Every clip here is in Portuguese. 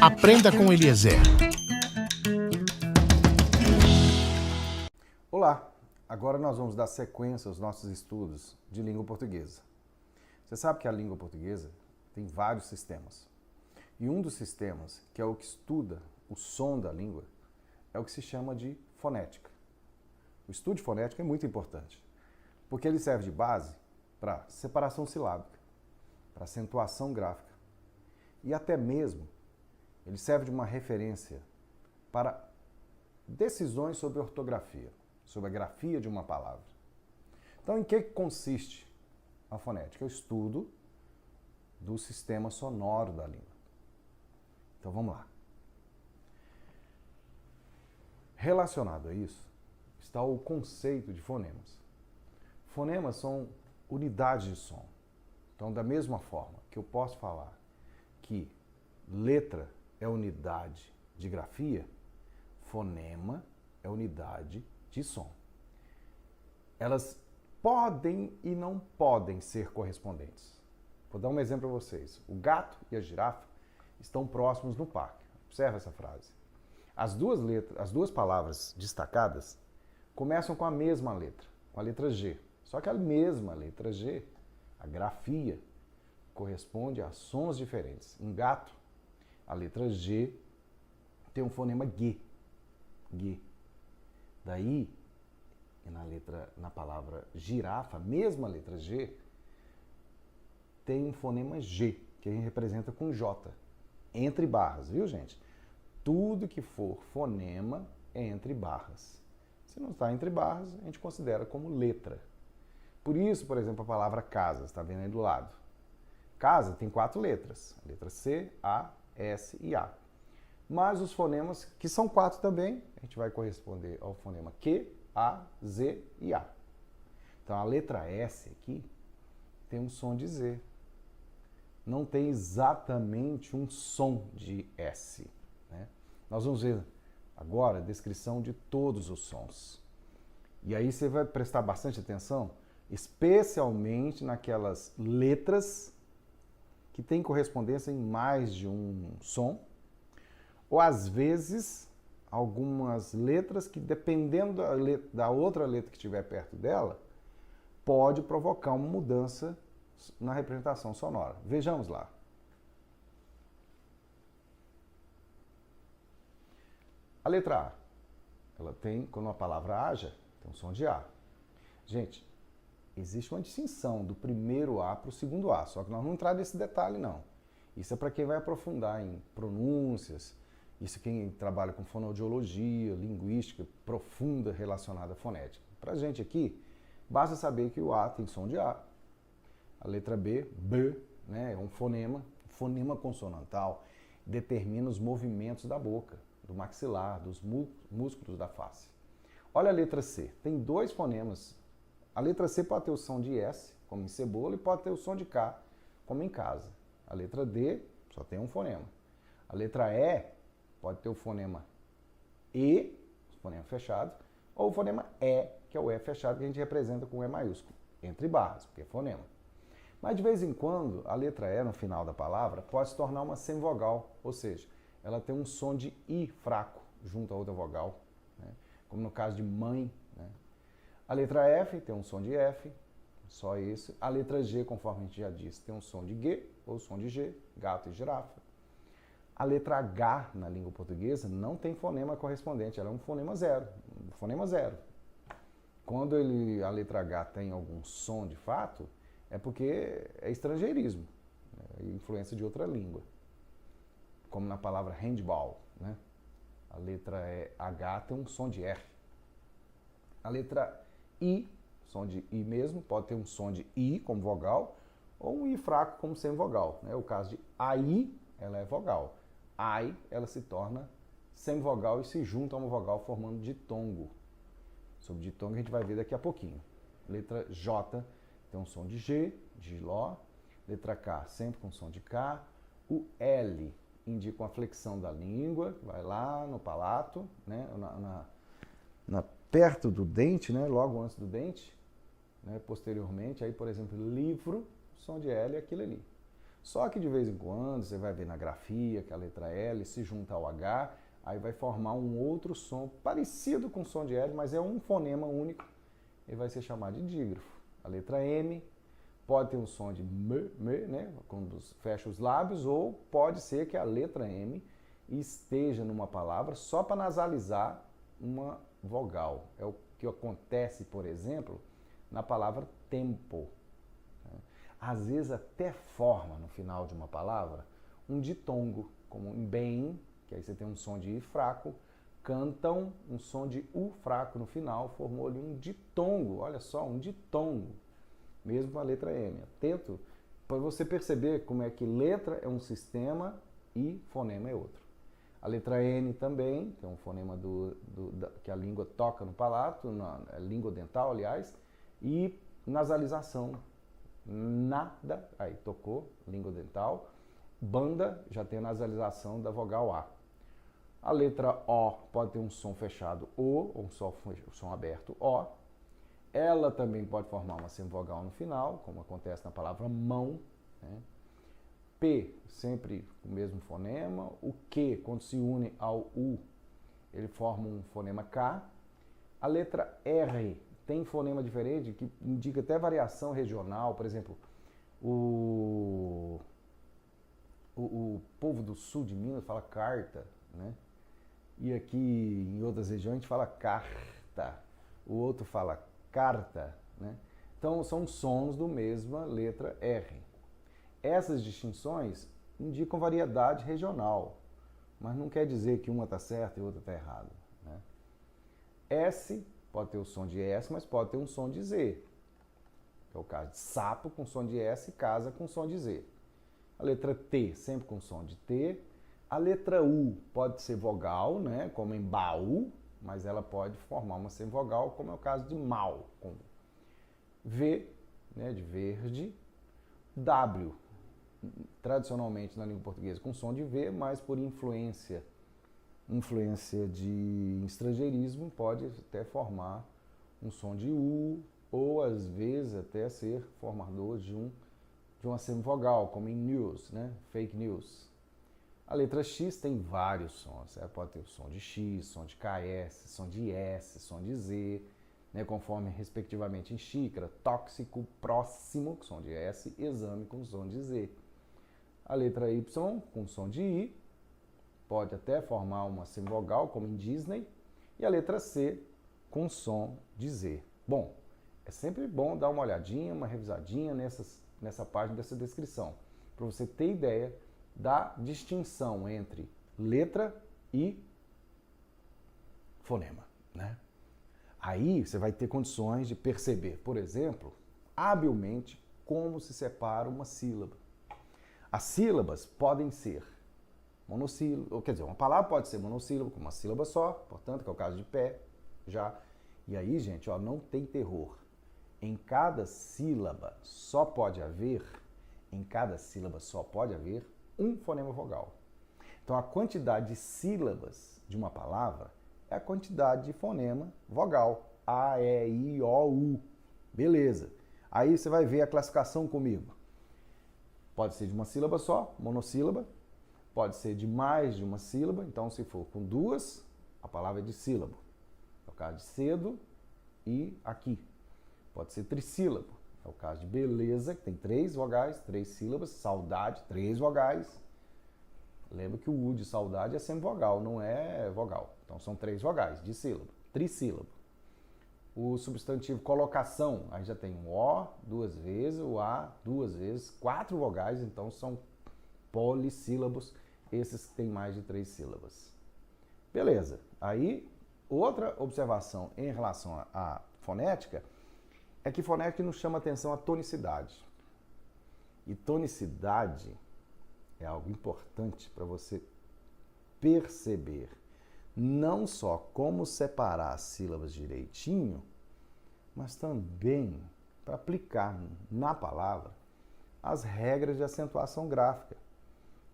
Aprenda com Eliezer. Olá! Agora nós vamos dar sequência aos nossos estudos de língua portuguesa. Você sabe que a língua portuguesa tem vários sistemas. E um dos sistemas, que é o que estuda o som da língua, é o que se chama de fonética. O estudo de fonética é muito importante, porque ele serve de base para separação silábica, para acentuação gráfica e até mesmo ele serve de uma referência para decisões sobre ortografia, sobre a grafia de uma palavra. Então, em que consiste a fonética? É o estudo do sistema sonoro da língua. Então, vamos lá. Relacionado a isso está o conceito de fonemas. Fonemas são unidades de som. Então, da mesma forma que eu posso falar que letra é unidade de grafia, fonema é unidade de som. Elas podem e não podem ser correspondentes. Vou dar um exemplo para vocês. O gato e a girafa estão próximos no parque. Observe essa frase. As duas palavras destacadas começam com a mesma letra, com a letra G. Só que a mesma letra G, a grafia, corresponde a sons diferentes. Em gato, a letra G tem um fonema G. G. Daí, na palavra girafa, a mesma letra G, tem um fonema G, que a gente representa com J, entre barras, viu, gente? Tudo que for fonema é entre barras. Se não está entre barras, a gente considera como letra. Por isso, por exemplo, a palavra casa, está vendo aí do lado. Casa tem 4 letras, a letra C, A, S e A. Mas os fonemas, que são 4 também, a gente vai corresponder ao fonema Q, A, Z e A. Então, a letra S aqui tem um som de Z. Não tem exatamente um som de S, né? Nós vamos ver agora a descrição de todos os sons. E aí você vai prestar bastante atenção, especialmente naquelas letras que têm correspondência em mais de um som, ou às vezes algumas letras que, dependendo da outra letra que estiver perto dela, pode provocar uma mudança na representação sonora. Vejamos lá. A letra A, ela tem, quando a palavra haja, tem um som de A. Gente, existe uma distinção do primeiro A para o segundo A, só que nós não vamos entrar nesse detalhe, não. Isso é para quem vai aprofundar em pronúncias, isso quem trabalha com fonoaudiologia, linguística profunda relacionada à fonética. Para a gente aqui, basta saber que o A tem som de A. A letra B, né, é um fonema consonantal, determina os movimentos da boca, do maxilar, dos músculos da face. Olha a letra C, tem 2 fonemas. A letra C pode ter o som de S, como em cebola, e pode ter o som de K, como em casa. A letra D só tem um fonema. A letra E pode ter o fonema E, fonema fechado, ou o fonema E, que é o E fechado, que a gente representa com E maiúsculo, entre barras, porque é fonema. Mas de vez em quando, a letra E no final da palavra pode se tornar uma semivogal, ou seja, ela tem um som de I fraco junto à outra vogal, né? Como no caso de mãe, né? A letra F tem um som de F, só isso. A letra G, conforme a gente já disse, tem um som de G ou som de G, gato e girafa. A letra H na língua portuguesa não tem fonema correspondente, ela é um fonema zero. Quando a letra H tem algum som de fato, é porque é estrangeirismo, né? Influência de outra língua. Como na palavra handball, né? A letra H tem um som de R. A letra I, som de I mesmo, pode ter um som de I como vogal, ou um I fraco como semivogal, né? O caso de AI, ela é vogal. Ai, ela se torna semivogal e se junta a uma vogal formando ditongo. Sobre ditongo a gente vai ver daqui a pouquinho. Letra J tem um som de G, de Ló. Letra K sempre com som de K. O L indica uma flexão da língua, vai lá no palato, né? Perto do dente, né? Logo antes do dente, né? Posteriormente, aí, por exemplo, livro, som de L é aquilo ali. Só que de vez em quando você vai ver na grafia que a letra L se junta ao H, aí vai formar um outro som parecido com o som de L, mas é um fonema único e vai ser chamado de dígrafo. A letra M pode ter um som de M, né, quando fecha os lábios, ou pode ser que a letra M esteja numa palavra só para nasalizar uma vogal. É o que acontece, por exemplo, na palavra tempo. Às vezes até forma no final de uma palavra um ditongo, como em bem, que aí você tem um som de I fraco, cantam um som de U fraco no final, formou ali um ditongo, olha só, um ditongo, mesmo com a letra M. Atento para você perceber como é que letra é um sistema e fonema é outro. A letra N também, que é um fonema que a língua toca no palato, na língua dental, aliás, e nasalização. Nada, aí tocou, língua dental. Banda, já tem a nasalização da vogal A. A letra O pode ter um som fechado O, ou um som aberto O. Ela também pode formar uma semivogal no final, como acontece na palavra mão, né? P, sempre o mesmo fonema. O Q, quando se une ao U, ele forma um fonema K. A letra R tem fonema diferente, que indica até variação regional. Por exemplo, o povo do sul de Minas fala carta, né? E aqui em outras regiões a gente fala carta, o outro fala carta, né? Então são sons do mesma letra R. Essas distinções indicam variedade regional, mas não quer dizer que uma está certa e outra está errada, né? S pode ter o som de S, mas pode ter um som de Z. É o caso de sapo com som de S, casa com som de Z. A letra T sempre com som de T. A letra U pode ser vogal, né, como em baú, mas ela pode formar uma semivogal, como é o caso de mal. Com V, né, de verde. W, tradicionalmente na língua portuguesa com som de V, mas por influência de estrangeirismo, pode até formar um som de U, ou às vezes até ser formador de uma semivogal, como em news, né? Fake news. A letra X tem vários sons, pode ter o som de X, som de KS, som de S, som de Z, né? Conforme respectivamente em xícara, tóxico, próximo, com som de S, exame com som de Z. A letra Y com som de I, pode até formar uma semivogal, como em Disney, e a letra C com som de Z. Bom, é sempre bom dar uma olhadinha, uma revisadinha nessa página dessa descrição, para você ter ideia da distinção entre letra e fonema, né? Aí você vai ter condições de perceber, por exemplo, habilmente, como se separa uma sílaba. As sílabas podem ser monossílabo, quer dizer, uma palavra pode ser monossílabo com uma sílaba só, portanto, que é o caso de pé, já. E aí, gente, ó, não tem terror. Em cada sílaba só pode haver um fonema vogal. Então, a quantidade de sílabas de uma palavra é a quantidade de fonema vogal. A, E, I, O, U. Beleza. Aí você vai ver a classificação comigo. Pode ser de uma sílaba só, monossílaba. Pode ser de mais de uma sílaba. Então, se for com duas, a palavra é de sílabo. É o caso de cedo e aqui. Pode ser trissílabo. É o caso de beleza, que tem 3 vogais, 3 sílabas. Saudade, 3 vogais. Lembra que o U de saudade é semivogal, não é vogal. Então são 3 vogais de sílabo, trissílabo. O substantivo colocação, aí já tem um O 2 vezes, o A 2 vezes, 4 vogais, então são polissílabos, esses que têm mais de 3 sílabas. Beleza. Aí, outra observação em relação à fonética é que fonética nos chama atenção a tonicidade. E tonicidade é algo importante para você perceber não só como separar as sílabas direitinho, mas também para aplicar na palavra as regras de acentuação gráfica.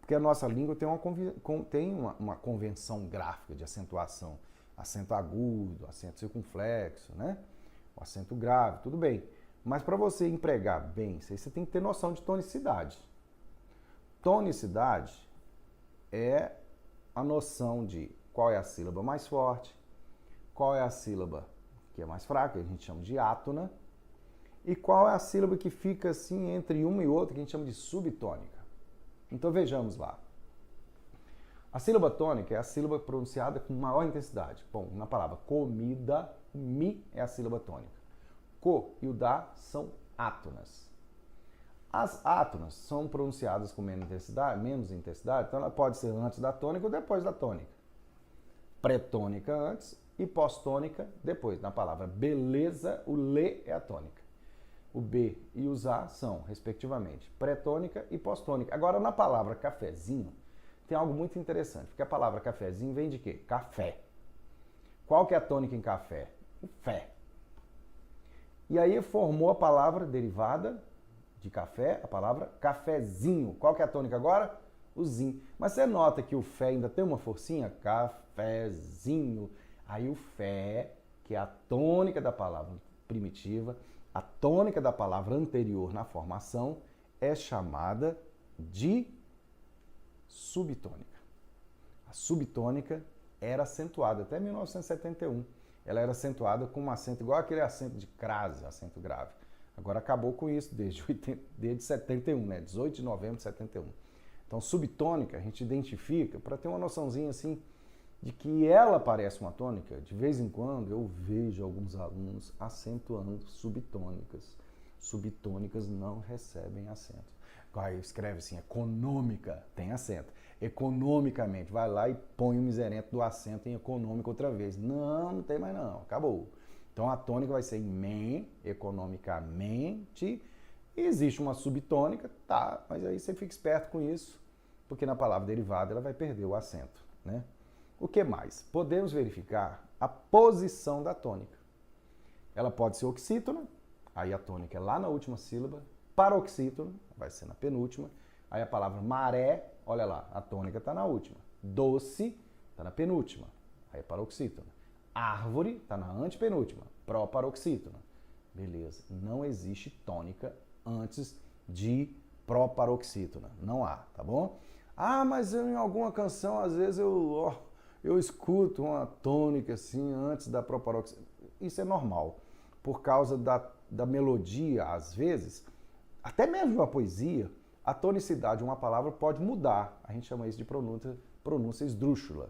Porque a nossa língua tem uma convenção gráfica de acentuação. Acento agudo, acento circunflexo, né? O acento grave, tudo bem. Mas para você empregar bem isso aí, você tem que ter noção de tonicidade. Tonicidade é a noção de qual é a sílaba mais forte, qual é a sílaba que é mais fraca, que a gente chama de átona, e qual é a sílaba que fica assim entre uma e outra, que a gente chama de subtônica. Então vejamos lá. A sílaba tônica é a sílaba pronunciada com maior intensidade. Bom, na palavra comida, o mi é a sílaba tônica. Co e o da são átonas. As átonas são pronunciadas com menos intensidade, então ela pode ser antes da tônica ou depois da tônica. Pré-tônica antes e pós-tônica depois. Na palavra beleza, o lê é a tônica. O B e os A são, respectivamente, pré-tônica e pós-tônica. Agora, na palavra cafezinho, tem algo muito interessante, porque a palavra cafezinho vem de quê? Café. Qual que é a tônica em café? O fé. E aí formou a palavra derivada de café, a palavra cafezinho. Qual que é a tônica agora? O zin. Mas você nota que o fé ainda tem uma forcinha? Cafezinho. Aí o fé, que é a tônica da palavra primitiva, a tônica da palavra anterior na formação, é chamada de subtônica. A subtônica era acentuada até 1971. Ela era acentuada com um acento igual aquele acento de crase, acento grave. Agora acabou com isso desde 71, né? 18 de novembro de 71. Então, subtônica a gente identifica para ter uma noçãozinha assim de que ela parece uma tônica. De vez em quando eu vejo alguns alunos acentuando subtônicas. Subtônicas não recebem acento. Aí escreve assim, econômica, tem acento. Economicamente, vai lá e põe o miserento do acento em econômico outra vez. Não, não tem mais não, acabou. Então a tônica vai ser em men, economicamente. E existe uma subtônica, tá, mas aí você fica esperto com isso, porque na palavra derivada ela vai perder o acento, né? O que mais? Podemos verificar a posição da tônica. Ela pode ser oxítona, aí a tônica é lá na última sílaba. Paroxítona, vai ser na penúltima. Aí a palavra maré, olha lá, a tônica está na última. Doce, está na penúltima. Aí é paroxítona. Árvore, está na antepenúltima. Pró-paroxítona. Beleza. Não existe tônica antes de pró-paroxítona. Não há, tá bom? Ah, mas em alguma canção, às vezes, eu escuto uma tônica assim antes da pró-paroxítona. Isso é normal. Por causa da melodia, às vezes, até mesmo uma poesia, a tonicidade de uma palavra pode mudar. A gente chama isso de pronúncia esdrúxula.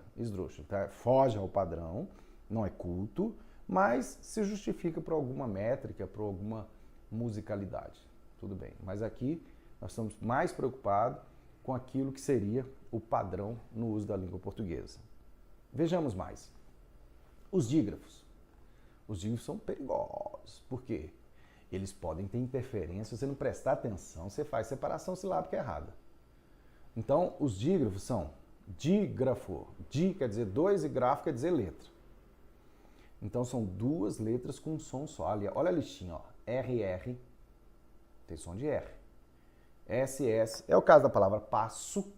Tá? Foge ao padrão, não é culto, mas se justifica por alguma métrica, por alguma musicalidade. Tudo bem. Mas aqui nós estamos mais preocupados com aquilo que seria o padrão no uso da língua portuguesa. Vejamos mais. Os dígrafos. Os dígrafos são perigosos. Por quê? Eles podem ter interferência, se você não prestar atenção, você faz separação silábica errada. Então, os dígrafos são dígrafo. Di quer dizer dois e grafo quer dizer letra. Então, são duas letras com um som só. Ali, olha a listinha, ó. RR, tem som de R. SS, é o caso da palavra passo,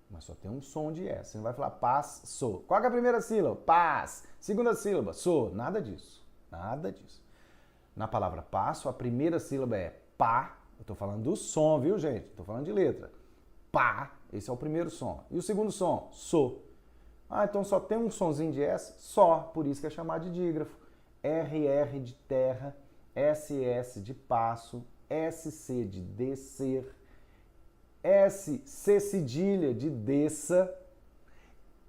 mas só tem um som de S. Você não vai falar passo. Qual é a primeira sílaba? Paz. Segunda sílaba, sou. Nada disso. Nada disso. Na palavra passo, a primeira sílaba é pá. Eu estou falando do som, viu, gente? Estou falando de letra. Pá, esse é o primeiro som. E o segundo som? So. Ah, então só tem um sonzinho de S? Só. Por isso que é chamado de dígrafo. RR de terra, SS de passo, SC de descer, SC cedilha de desça,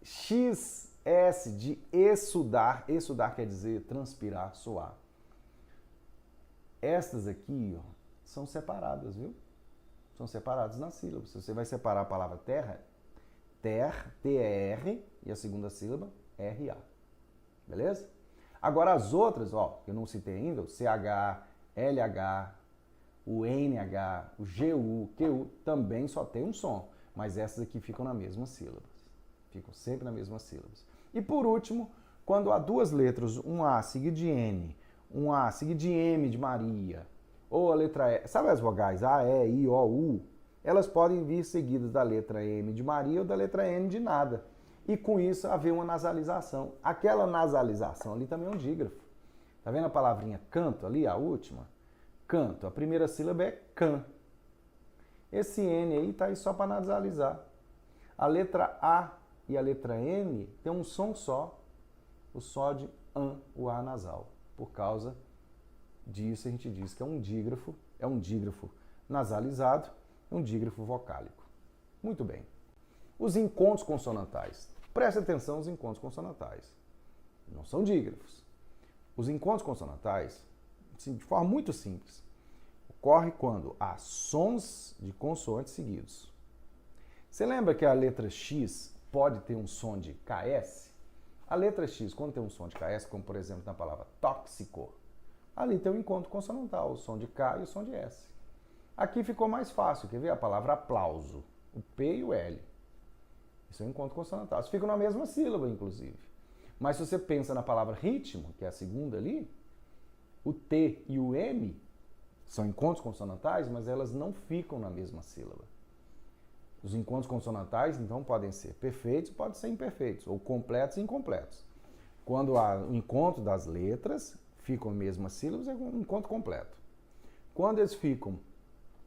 XS de exsudar. Exsudar quer dizer transpirar, suar. Estas aqui, ó, são separadas, viu? São separadas nas sílabas. Você vai separar a palavra terra, T-E-R, e a segunda sílaba, R-A. Beleza? Agora as outras, ó, que eu não citei ainda, o CH, LH, o NH, o GU, QU, também só tem um som. Mas essas aqui ficam na mesma sílaba. Ficam sempre na mesma sílabas. E por último, quando há duas letras, um A seguido de N, um A seguido de M de Maria, ou a letra E, sabe as vogais A, E, I, O, U? Elas podem vir seguidas da letra M de Maria ou da letra N de nada. E com isso haver uma nasalização. Aquela nasalização ali também é um dígrafo. Tá vendo a palavrinha canto ali, a última? Canto. A primeira sílaba é can. Esse N aí está aí só para nasalizar. A letra A e a letra N tem um som só, o só de an, o A nasal. Por causa disso a gente diz que é um dígrafo nasalizado, um dígrafo vocálico. Muito bem. Os encontros consonantais. Preste atenção nos encontros consonantais. Não são dígrafos. Os encontros consonantais, assim, de forma muito simples, ocorre quando há sons de consoantes seguidos. Você lembra que a letra X pode ter um som de KS? A letra X, quando tem um som de KS, como por exemplo na palavra tóxico, ali tem um encontro consonantal, o som de K e o som de S. Aqui ficou mais fácil, quer ver? A palavra aplauso, o P e o L. Isso é um encontro consonantal. Isso fica na mesma sílaba, inclusive. Mas se você pensa na palavra ritmo, que é a segunda ali, o T e o M são encontros consonantais, mas elas não ficam na mesma sílaba. Os encontros consonantais, então, podem ser perfeitos, podem ser imperfeitos, ou completos e incompletos. Quando há o encontro das letras, ficam as mesmas sílabas, é um encontro completo. Quando eles ficam,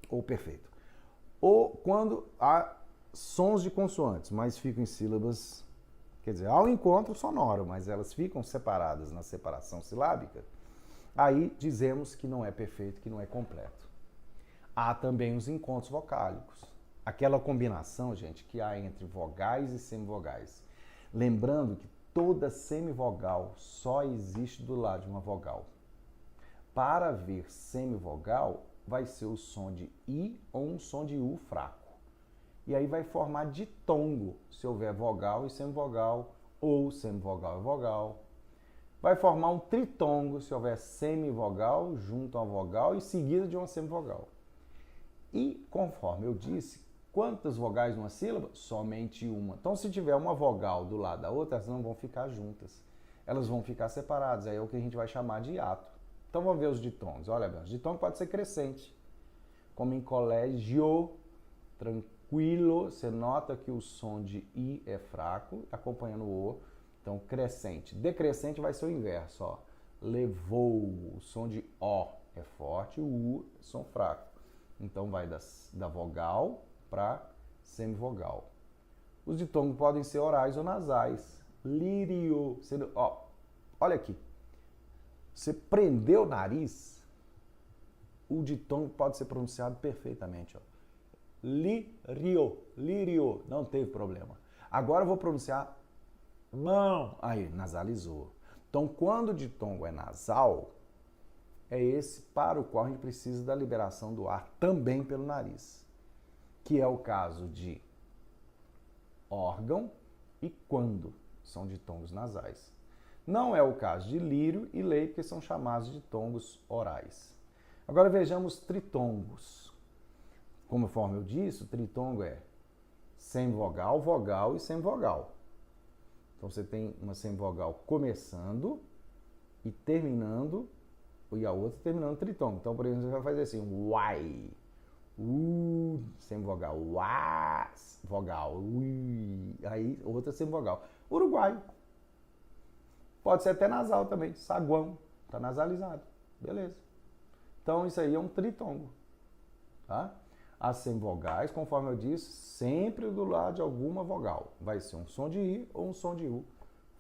ou perfeito, ou quando há sons de consoantes, mas ficam em sílabas, quer dizer, há um encontro sonoro, mas elas ficam separadas na separação silábica, aí dizemos que não é perfeito, que não é completo. Há também os encontros vocálicos. Aquela combinação, gente, que há entre vogais e semivogais. Lembrando que toda semivogal só existe do lado de uma vogal. Para haver semivogal, vai ser o som de I ou um som de U fraco. E aí vai formar ditongo, se houver vogal e semivogal, ou semivogal e vogal. Vai formar um tritongo, se houver semivogal junto a uma vogal e seguida de uma semivogal. E, conforme eu disse, quantas vogais numa sílaba? Somente uma. Então, se tiver uma vogal do lado da outra, elas não vão ficar juntas. Elas vão ficar separadas. Aí é o que a gente vai chamar de hiato. Então, vamos ver os ditongos. Olha bem, os ditongos pode ser crescente. Como em colégio, tranquilo. Você nota que o som de I é fraco, acompanhando o O. Então, crescente. Decrescente vai ser o inverso. Ó. Levou. O som de O é forte, o U é som fraco. Então, vai da vogal para semivogal. Os ditongos podem ser orais ou nasais. Lírio. Ó, olha aqui. Você prendeu o nariz, o ditongo pode ser pronunciado perfeitamente. Ó. Lírio. Lírio. Não teve problema. Agora eu vou pronunciar não. Aí, nasalizou. Então, quando o ditongo é nasal, é esse para o qual a gente precisa da liberação do ar também pelo nariz. Que é o caso de órgão e quando, são ditongos nasais. Não é o caso de lírio e lei, porque são chamados de ditongos orais. Agora vejamos tritongos. Conforme eu disse, o tritongo é semivogal, vogal e semivogal. Então você tem uma semivogal começando e terminando, e a outra terminando tritongo. Então, por exemplo, você vai fazer assim, uai. Semivogal, uá, vogal, ui, aí outra semivogal. Uruguai. Pode ser até nasal também, saguão, tá nasalizado, beleza. Então isso aí é um tritongo, tá? As semivogais, conforme eu disse, sempre do lado de alguma vogal. Vai ser um som de I ou um som de U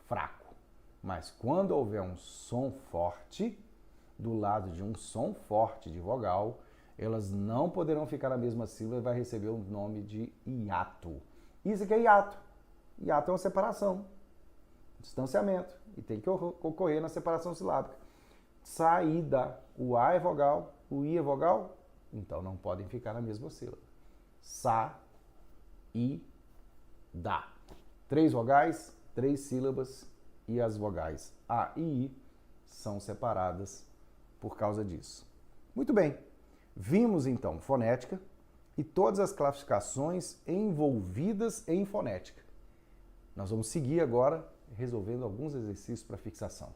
fraco. Mas quando houver um som forte, do lado de um som forte de vogal, elas não poderão ficar na mesma sílaba e vai receber o nome de hiato. Isso aqui é hiato. Hiato é uma separação, distanciamento, e tem que ocorrer na separação silábica. Saída. O A é vogal, o I é vogal, então não podem ficar na mesma sílaba. Sa, I, da. 3 vogais, 3 sílabas, e as vogais A e I são separadas por causa disso. Muito bem. Vimos, então, fonética e todas as classificações envolvidas em fonética. Nós vamos seguir agora resolvendo alguns exercícios para fixação.